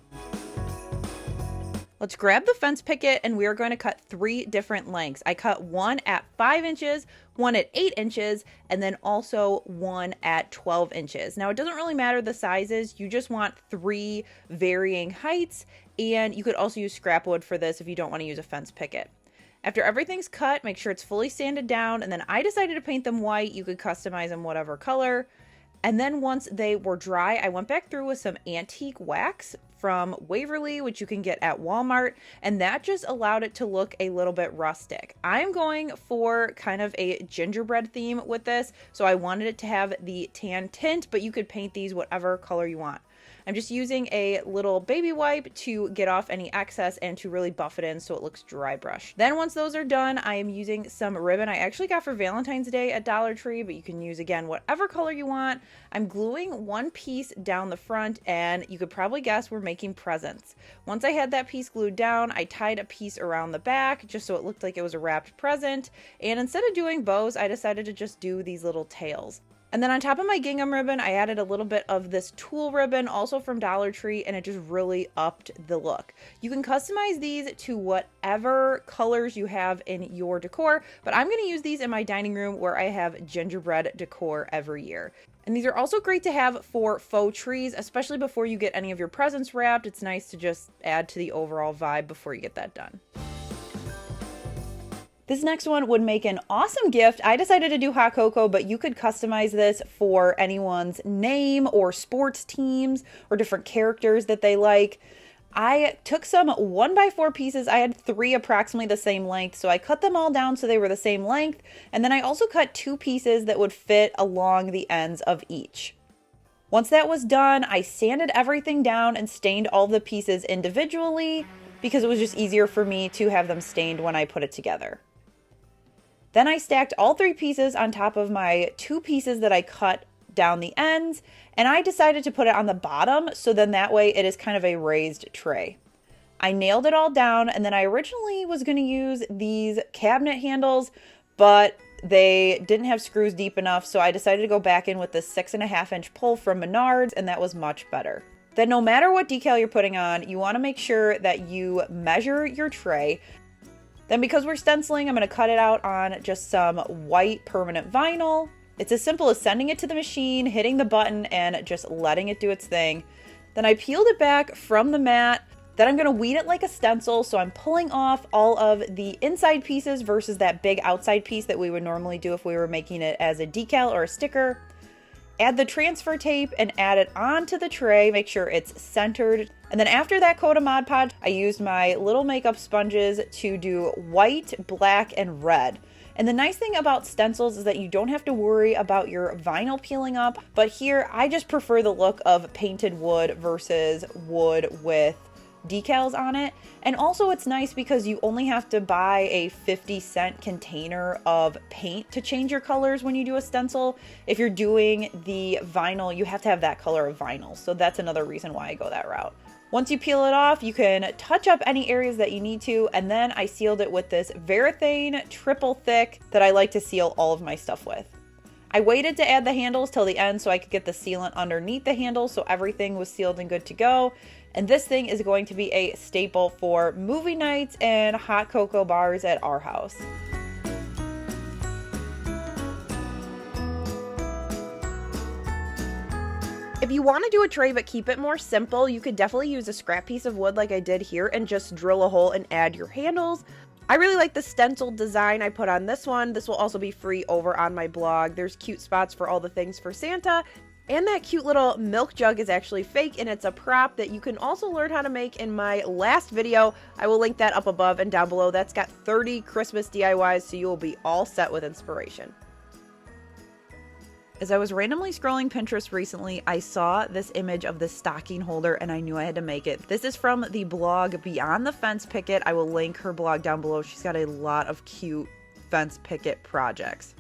Let's grab the fence picket, and we are going to cut 3 different lengths. I cut one at 5 inches, one at 8 inches, and then also one at 12 inches. Now, it doesn't really matter the sizes. You just want 3 varying heights, and you could also use scrap wood for this if you don't want to use a fence picket. After everything's cut, make sure it's fully sanded down, and then I decided to paint them white. You could customize them whatever color. And then once they were dry, I went back through with some antique wax from Waverly, which you can get at Walmart, and that just allowed it to look a little bit rustic. I'm going for kind of a gingerbread theme with this, so I wanted it to have the tan tint, but you could paint these whatever color you want. I'm just using a little baby wipe to get off any excess and to really buff it in so it looks dry brush. Then once those are done, I am using some ribbon I actually got for Valentine's Day at Dollar Tree, but you can use, again, whatever color you want. I'm gluing one piece down the front, and you could probably guess we're making presents. Once I had that piece glued down, I tied a piece around the back just so it looked like it was a wrapped present, and instead of doing bows, I decided to just do these little tails. And then on top of my gingham ribbon, I added a little bit of this tulle ribbon, also from Dollar Tree, and it just really upped the look. You can customize these to whatever colors you have in your decor, but I'm going to use these in my dining room where I have gingerbread decor every year. And these are also great to have for faux trees, especially before you get any of your presents wrapped. It's nice to just add to the overall vibe before you get that done. This next one would make an awesome gift. I decided to do hot cocoa, but you could customize this for anyone's name or sports teams or different characters that they like. I took some 1x4 pieces. I had 3 approximately the same length, so I cut them all down so they were the same length. And then I also cut 2 pieces that would fit along the ends of each. Once that was done, I sanded everything down and stained all the pieces individually because it was just easier for me to have them stained when I put it together. Then I stacked all 3 pieces on top of my 2 pieces that I cut down the ends, and I decided to put it on the bottom so then that way it is kind of a raised tray. I nailed it all down, and then I originally was going to use these cabinet handles, but they didn't have screws deep enough, so I decided to go back in with this 6.5-inch pull from Menards, and that was much better. Then no matter what decal you're putting on, you want to make sure that you measure your tray. Then because we're stenciling, I'm going to cut it out on just some white permanent vinyl. It's as simple as sending it to the machine, hitting the button, and just letting it do its thing. Then I peeled it back from the mat. Then I'm going to weed it like a stencil, so I'm pulling off all of the inside pieces versus that big outside piece that we would normally do if we were making it as a decal or a sticker. Add the transfer tape and add it onto the tray, make sure it's centered. And then after that coat of Mod Podge, I used my little makeup sponges to do white, black, and red. And the nice thing about stencils is that you don't have to worry about your vinyl peeling up, but here I just prefer the look of painted wood versus wood with decals on it. And also it's nice because you only have to buy a 50-cent container of paint to change your colors when you do a stencil. If you're doing the vinyl, you have to have that color of vinyl. So that's another reason why I go that route. Once you peel it off, you can touch up any areas that you need to, and then I sealed it with this Varathane triple thick that I like to seal all of my stuff with. I waited to add the handles till the end so I could get the sealant underneath the handles so everything was sealed and good to go. And this thing is going to be a staple for movie nights and hot cocoa bars at our house. If you want to do a tray but keep it more simple, you could definitely use a scrap piece of wood like I did here and just drill a hole and add your handles. I really like the stencil design I put on this one. This will also be free over on my blog. There's cute spots for all the things for Santa. And that cute little milk jug is actually fake, and it's a prop that you can also learn how to make in my last video. I will link that up above and down below. That's got 30 Christmas DIYs, so you will be all set with inspiration. As I was randomly scrolling Pinterest recently, I saw this image of this stocking holder and I knew I had to make it. This is from the blog Beyond the Fence Picket. I will link her blog down below. She's got a lot of cute fence picket projects.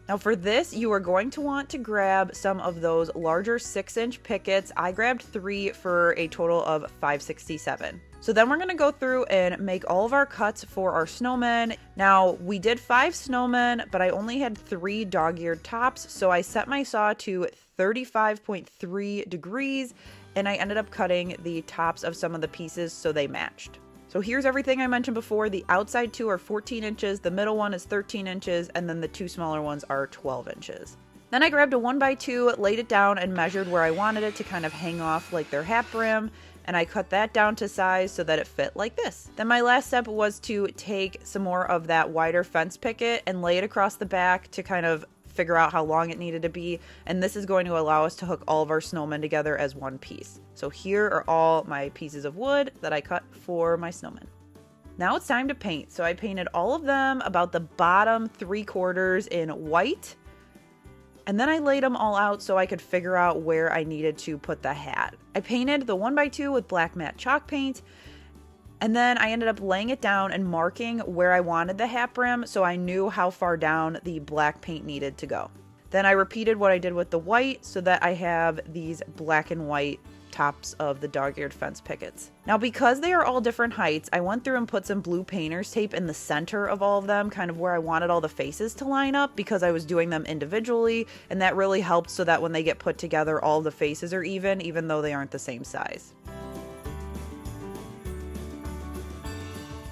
Now for this, you are going to want to grab some of those larger 6-inch pickets. I grabbed 3 for a total of $5.67. So then we're going to go through and make all of our cuts for our snowmen. Now we did 5 snowmen, but I only had 3 dog-eared tops. So I set my saw to 35.3 degrees and I ended up cutting the tops of some of the pieces so they matched. So here's everything I mentioned before. The outside 2 are 14 inches, the middle one is 13 inches, and then the 2 smaller ones are 12 inches. Then I grabbed a 1x2, laid it down, and measured where I wanted it to kind of hang off like their hat brim, and I cut that down to size so that it fit like this. Then my last step was to take some more of that wider fence picket and lay it across the back to kind of figure out how long it needed to be, and this is going to allow us to hook all of our snowmen together as one piece. So here are all my pieces of wood that I cut for my snowmen. Now it's time to paint. So I painted all of them about the bottom 3/4 in white, and then I laid them all out so I could figure out where I needed to put the hat. I painted the 1x2 with black matte chalk paint, and then I ended up laying it down and marking where I wanted the hat brim so I knew how far down the black paint needed to go. Then I repeated what I did with the white so that I have these black and white tops of the dog-eared fence pickets. Now, because they are all different heights, I went through and put some blue painter's tape in the center of all of them, kind of where I wanted all the faces to line up, because I was doing them individually, and that really helped so that when they get put together, all the faces are even though they aren't the same size.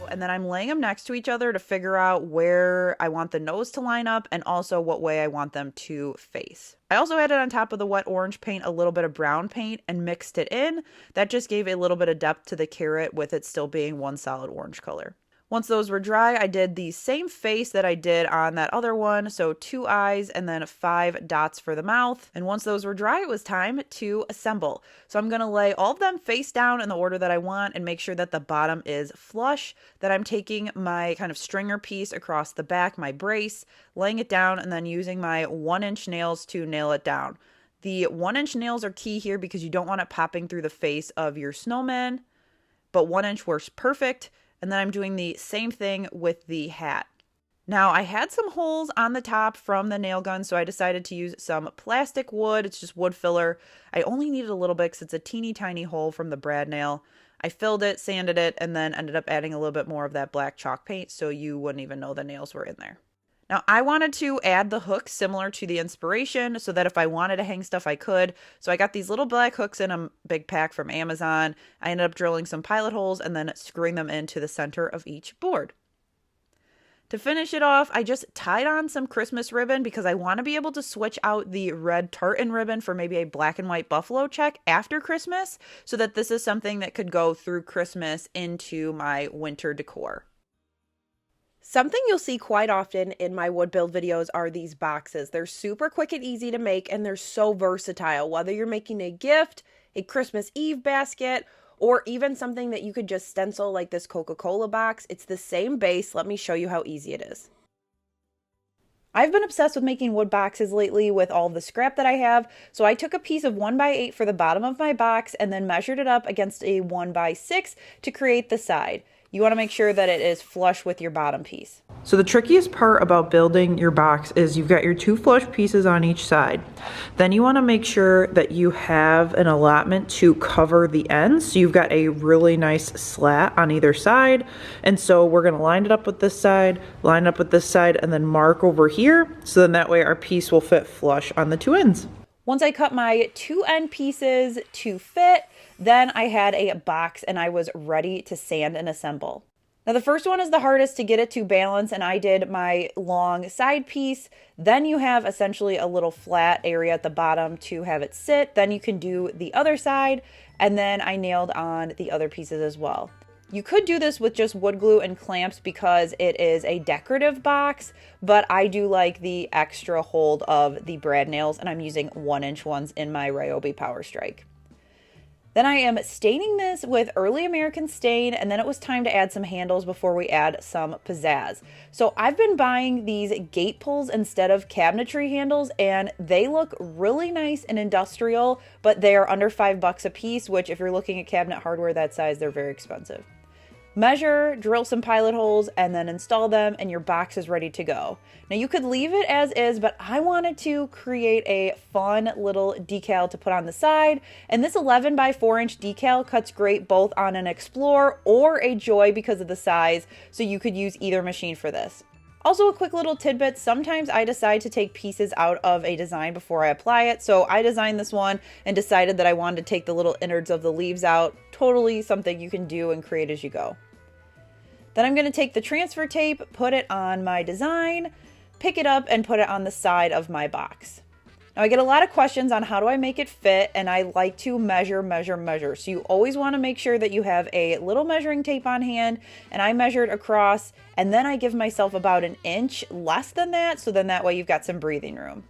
And then I'm laying them next to each other to figure out where I want the nose to line up and also what way I want them to face. I also added on top of the wet orange paint a little bit of brown paint and mixed it in. That just gave a little bit of depth to the carrot with it still being one solid orange color. Once those were dry, I did the same face that I did on that other one, so 2 eyes and then 5 dots for the mouth. And once those were dry, it was time to assemble. So I'm going to lay all of them face down in the order that I want and make sure that the bottom is flush. Then I'm taking my kind of stringer piece across the back, my brace, laying it down, and then using my 1-inch nails to nail it down. The 1-inch nails are key here because you don't want it popping through the face of your snowman, but 1 inch works perfect. And then I'm doing the same thing with the hat. Now, I had some holes on the top from the nail gun, so I decided to use some plastic wood. It's just wood filler. I only needed a little bit because it's a teeny tiny hole from the brad nail. I filled it, sanded it, and then ended up adding a little bit more of that black chalk paint so you wouldn't even know the nails were in there. Now, I wanted to add the hooks similar to the inspiration so that if I wanted to hang stuff, I could. So I got these little black hooks in a big pack from Amazon. I ended up drilling some pilot holes and then screwing them into the center of each board. To finish it off, I just tied on some Christmas ribbon because I want to be able to switch out the red tartan ribbon for maybe a black and white buffalo check after Christmas so that this is something that could go through Christmas into my winter decor. Something you'll see quite often in my wood build videos are these boxes. They're super quick and easy to make, and they're so versatile. Whether you're making a gift, a Christmas Eve basket, or even something that you could just stencil like this Coca-Cola box, it's the same base. Let me show you how easy it is. I've been obsessed with making wood boxes lately with all the scrap that I have, so I took a piece of 1x8 for the bottom of my box and then measured it up against a 1x6 to create the side. You want to make sure that it is flush with your bottom piece. So the trickiest part about building your box is you've got your 2 flush pieces on each side. Then you want to make sure that you have an allotment to cover the ends. So you've got a really nice slat on either side. And so we're going to line it up with this side, line it up with this side, and then mark over here. So then that way our piece will fit flush on the 2 ends. Once I cut my 2 end pieces to fit, then I had a box and I was ready to sand and assemble. Now the first one is the hardest to get it to balance, and I did my long side piece. Then you have essentially a little flat area at the bottom to have it sit. Then you can do the other side, and then I nailed on the other pieces as well. You could do this with just wood glue and clamps because it is a decorative box, but I do like the extra hold of the brad nails, and I'm using 1-inch ones in my Ryobi Power Strike. Then I am staining this with Early American Stain, and then it was time to add some handles before we add some pizzazz. So I've been buying these gate pulls instead of cabinetry handles, and they look really nice and industrial, but they are under $5 a piece, which if you're looking at cabinet hardware that size, they're very expensive. Measure, drill some pilot holes, and then install them, and your box is ready to go. Now you could leave it as is, but I wanted to create a fun little decal to put on the side, and this 11 by 4-inch decal cuts great both on an Explorer or a Joy because of the size, so you could use either machine for this. Also, a quick little tidbit, sometimes I decide to take pieces out of a design before I apply it, so I designed this one and decided that I wanted to take the little innards of the leaves out. Totally something you can do and create as you go. Then I'm going to take the transfer tape, put it on my design, pick it up, and put it on the side of my box. Now I get a lot of questions on how do I make it fit, and I like to measure. So you always want to make sure that you have a little measuring tape on hand, and I measured across, and then I give myself about an inch less than that, so then that way you've got some breathing room.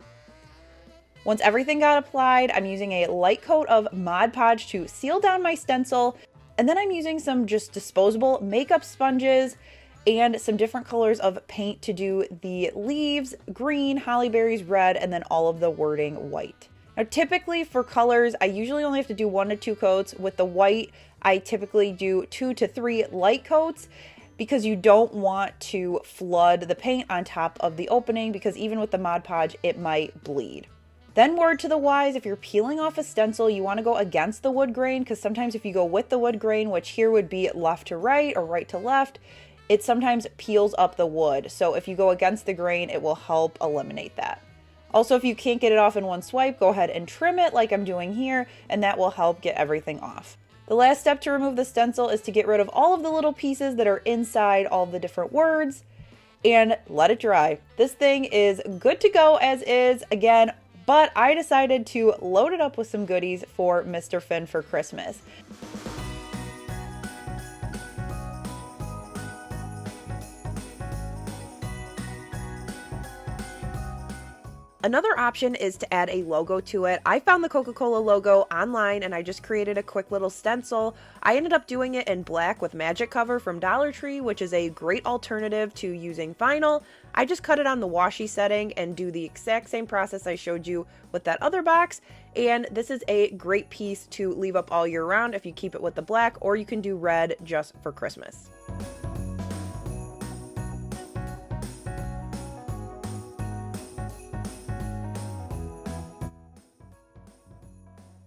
Once everything got applied, I'm using a light coat of Mod Podge to seal down my stencil, and then I'm using some just disposable makeup sponges and some different colors of paint to do the leaves, green, holly berries, red, and then all of the wording white. Now typically for colors, I usually only have to do 1 to 2 coats. With the white, I typically do 2 to 3 light coats because you don't want to flood the paint on top of the opening, because even with the Mod Podge, it might bleed. Then word to the wise, if you're peeling off a stencil, you want to go against the wood grain, because sometimes if you go with the wood grain, which here would be left to right or right to left, it sometimes peels up the wood. So if you go against the grain, it will help eliminate that. Also, if you can't get it off in one swipe, go ahead and trim it like I'm doing here, and that will help get everything off. The last step to remove the stencil is to get rid of all of the little pieces that are inside all the different words and let it dry. This thing is good to go as is, again, but I decided to load it up with some goodies for Mr. Finn for Christmas. Another option is to add a logo to it. I found the Coca-Cola logo online and I just created a quick little stencil. I ended up doing it in black with magic cover from Dollar Tree, which is a great alternative to using vinyl. I just cut it on the washi setting and do the exact same process I showed you with that other box. And this is a great piece to leave up all year round if you keep it with the black, or you can do red just for Christmas.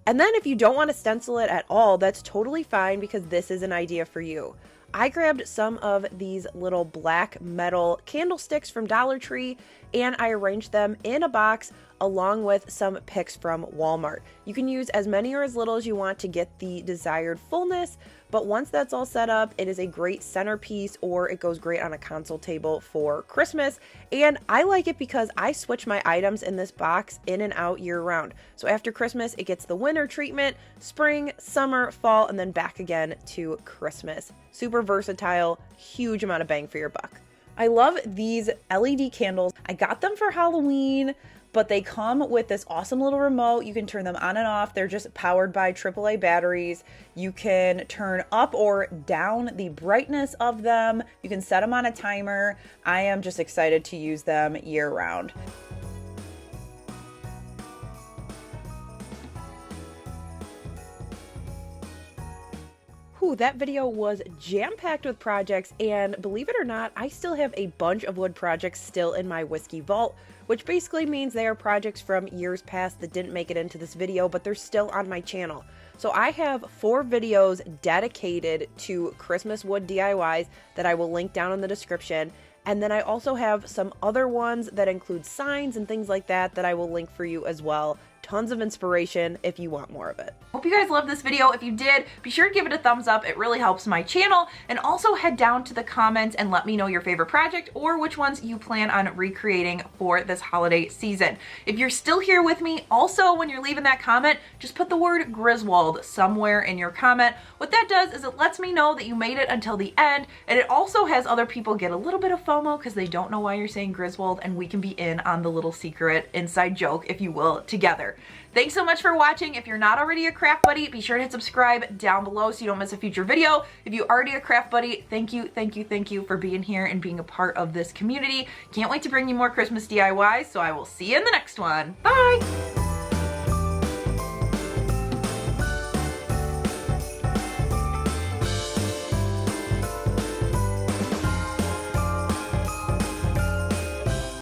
And then if you don't want to stencil it at all, that's totally fine, because this is an idea for you. I grabbed some of these little black metal candlesticks from Dollar Tree and I arranged them in a box along with some picks from Walmart. You can use as many or as little as you want to get the desired fullness, but once that's all set up, it is a great centerpiece, or it goes great on a console table for Christmas. And I like it because I switch my items in this box in and out year round. So after Christmas, it gets the winter treatment, spring, summer, fall, and then back again to Christmas. Super versatile, huge amount of bang for your buck. I love these LED candles. I got them for Halloween, but they come with this awesome little remote. You can turn them on and off. They're just powered by AAA batteries. You can turn up or down the brightness of them. You can set them on a timer. I am just excited to use them year round. That video was jam-packed with projects, and believe it or not, I still have a bunch of wood projects still in my whiskey vault, which basically means they are projects from years past that didn't make it into this video, but they're still on my channel. So I have 4 videos dedicated to Christmas wood DIYs that I will link down in the description. And then I also have some other ones that include signs and things like that that I will link for you as well. Tons of inspiration if you want more of it. Hope you guys loved this video. If you did, be sure to give it a thumbs up. It really helps my channel. And also head down to the comments and let me know your favorite project or which ones you plan on recreating for this holiday season. If you're still here with me, also when you're leaving that comment, just put the word Griswold somewhere in your comment. What that does is it lets me know that you made it until the end, and it also has other people get a little bit of FOMO because they don't know why you're saying Griswold, and we can be in on the little secret inside joke, if you will, together. Thanks so much for watching. If you're not already a craft buddy, be sure to hit subscribe down below so you don't miss a future video. If you're already a craft buddy, thank you for being here and being a part of this community. Can't wait to bring you more Christmas DIYs, so I will see you in the next one. Bye!